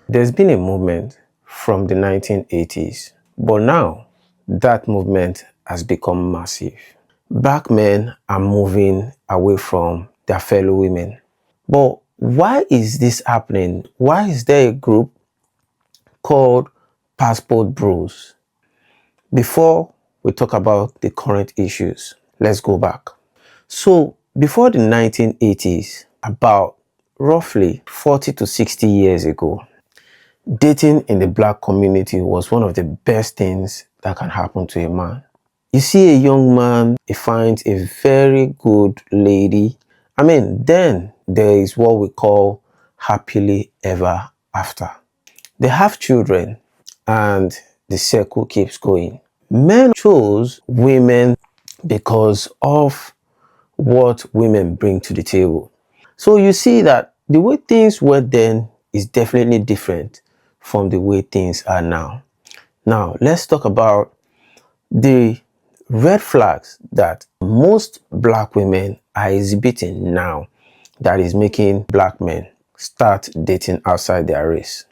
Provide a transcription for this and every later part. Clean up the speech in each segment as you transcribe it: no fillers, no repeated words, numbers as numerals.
There's been a movement from the 1980s, but now that movement has become massive. Black men are moving away from their fellow women. But why is this happening? Why is there a group called Passport Bros? Before we talk about the current issues, let's go back. So before the 1980s, about roughly 40 to 60 years ago, dating in the black community was one of the best things that can happen to a man. You see a young man, he finds a very good lady. Then there is what we call happily ever after. They have children and the circle keeps going. Men chose women because of what women bring to the table. So you see that the way things were then is definitely different from the way things are now. Now, let's talk about the red flags that most black women are exhibiting now that is making black men start dating outside their race.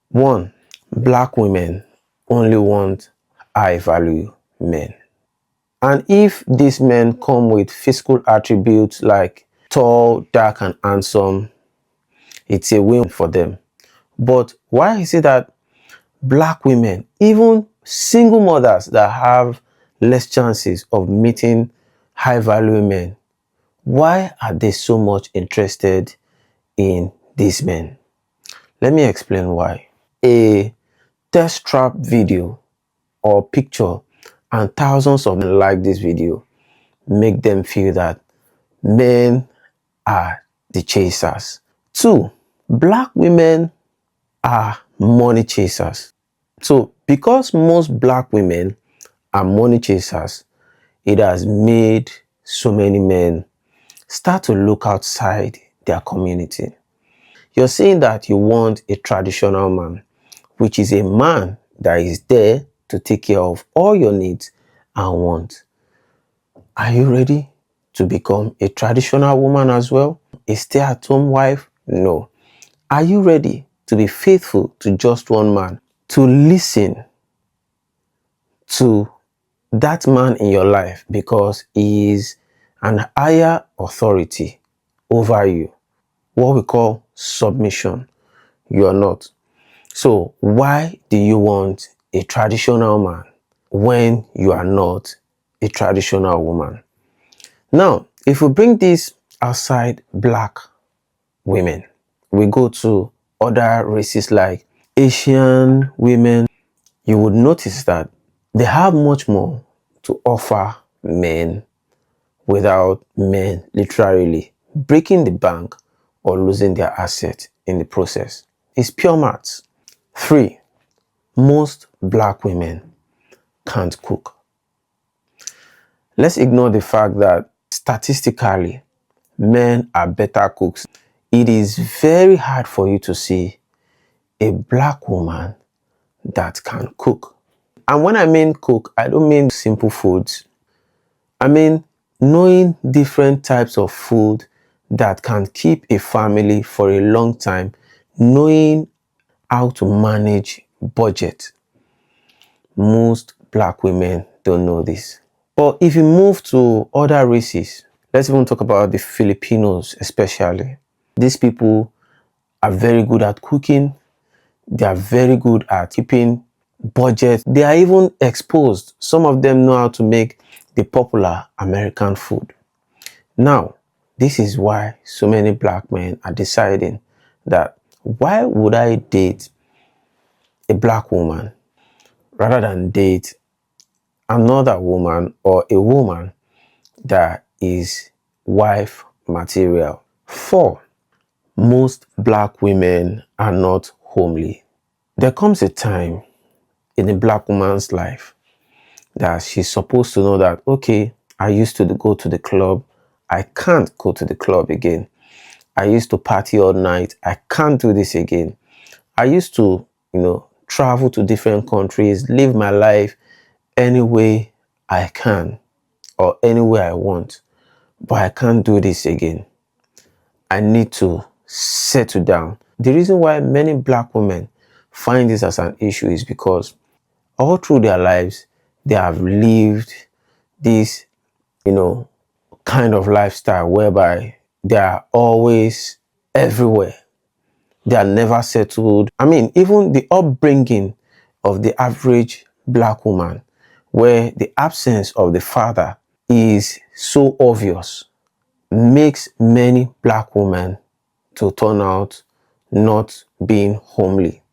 1. Black women only want high value men. And if these men come with physical attributes like tall, dark, and handsome, it's a win for them. But why is it that black women, even single mothers that have less chances of meeting high value men, why are they so much interested in these men? Let me explain why. A test trap video or picture and thousands of men like this video make them feel that men are the chasers. 2, black women are money chasers. So because most black women are money chasers, it has made so many men start to look outside their community. You're saying that you want a traditional man, which is a man that is there to take care of all your needs and wants. Are you ready to become a traditional woman as well? A stay-at-home wife? No. Are you ready to be faithful to just one man? To listen to that man in your life because he is an higher authority over you. What we call submission. You are not. So why do you want a traditional man when you are not a traditional woman? Now, if we bring this outside black women, we go to other races like Asian women, you would notice that they have much more to offer men without men literally breaking the bank or losing their asset in the process. It's pure maths. 3, most black women can't cook. Let's ignore the fact that statistically men are better cooks. It is very hard for you to see a black woman that can cook. And when I mean cook, I don't mean simple foods. I mean knowing different types of food that can keep a family for a long time, knowing how to manage budget. Most black women don't know this. But if you move to other races, let's even talk about the Filipinos especially. These people are very good at cooking. They are very good at keeping budget. They are even exposed. Some of them know how to make the popular American food. Now, this is why so many black men are deciding that why would I date a black woman rather than date another woman or a woman that is wife material. 4, most black women are not homely. There comes a time in a black woman's life that she's supposed to know that, okay, I used to go to the club. I can't go to the club again. I used to party all night. I can't do this again. I used to, travel to different countries, live my life any way I can or any way I want, but I can't do this again. I need to settle down. the reason why many black women find this as an issue is because all through their lives, they have lived this, kind of lifestyle whereby they are always everywhere. They are never settled. I mean, even the upbringing of the average black woman, where the absence of the father is so obvious, makes many black women to turn out not being homely.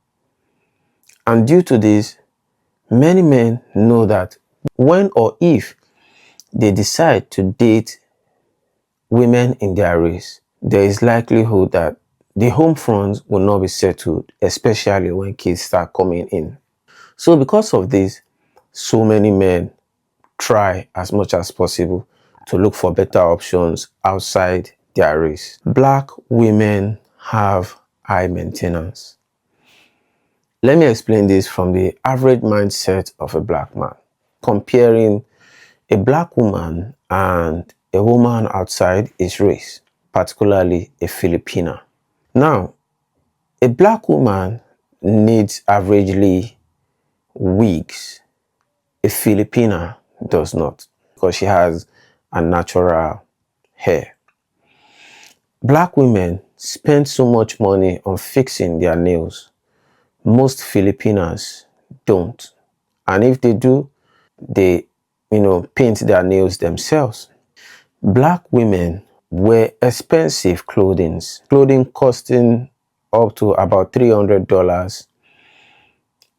And due to this, many men know that when or if they decide to date women in their race, there is likelihood that the home front will not be settled, especially when kids start coming in. So because of this, so many men try as much as possible to look for better options outside their race. Black women have high maintenance. Let me explain this from the average mindset of a black man, comparing a black woman and a woman outside his race, particularly a Filipina. Now, a black woman needs averagely wigs. A Filipina does not, because she has a natural hair. Black women spend so much money on fixing their nails. Most Filipinas don't. And if they do, they, paint their nails themselves. Black women wear expensive clothing costing up to about $300.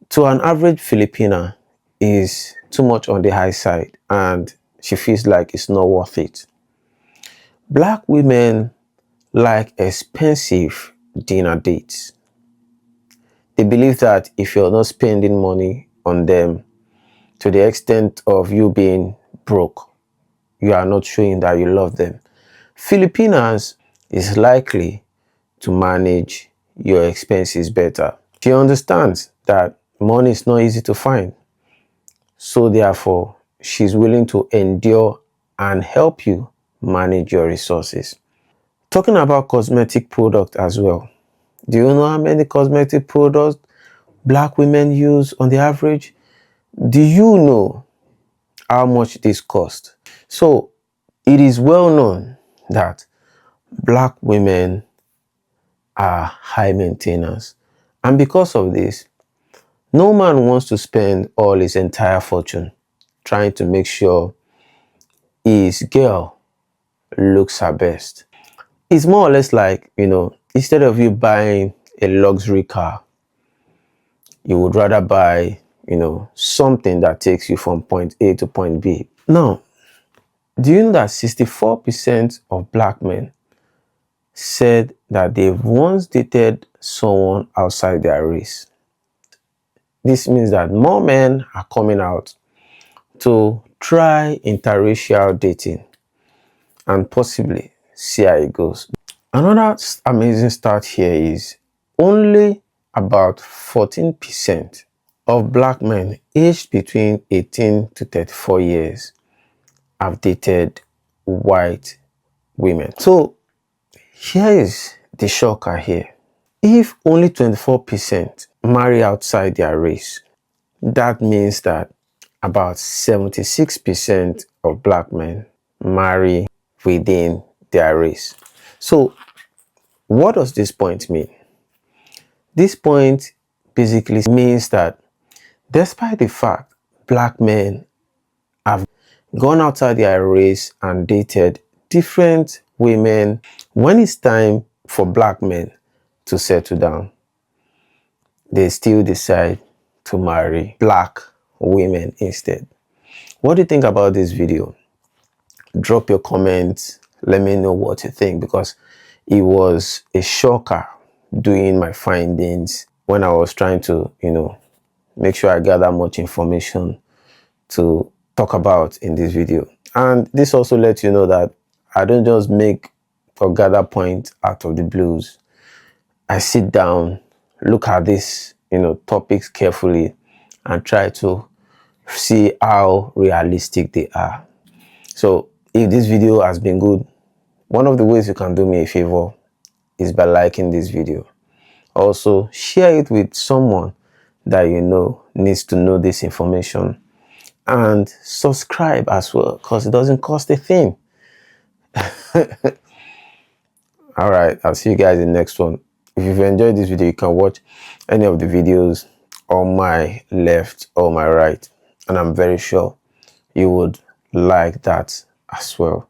To an average Filipina is too much on the high side, and she feels like it's not worth it. Black women like expensive dinner dates. They believe that if you're not spending money on them to the extent of you being broke, you are not showing that you love them. Filipinas is likely to manage your expenses better. She understands that money is not easy to find. So therefore, she's willing to endure and help you manage your resources. Talking about cosmetic product as well. Do you know how many cosmetic products black women use on the average? Do you know how much this cost? So it is well known that black women are high maintainers. And because of this, no man wants to spend all his entire fortune trying to make sure his girl looks her best. It's more or less like, instead of you buying a luxury car, you would rather buy, something that takes you from point A to point B. Now, do you know that 64% of black men said that they've once dated someone outside their race? This means that more men are coming out to try interracial dating and possibly see how it goes. Another amazing stat here is only about 14% of black men aged between 18 to 34 years have dated white women. So here is the shocker here. If only 24% marry outside their race, that means that about 76% of black men marry within their race. So what does this point mean? This point basically means that despite the fact black men have gone outside their race and dated different women, when it's time for black men to settle down, they still decide to marry black women instead. What do you think about this video? Drop your comments. Let me know what you think, because it was a shocker doing my findings when I was trying to, make sure I gather much information to talk about in this video. And this also lets you know that I don't just make or gather points out of the blues. I sit down, look at these, topics carefully and try to see how realistic they are. So if this video has been good, one of the ways you can do me a favor is by liking this video. Also share it with someone that you know needs to know this information, and subscribe as well, because it doesn't cost a thing. All right, I'll see you guys in the next one. If you've enjoyed this video, you can watch any of the videos on my left or my right, and I'm very sure you would like that as well.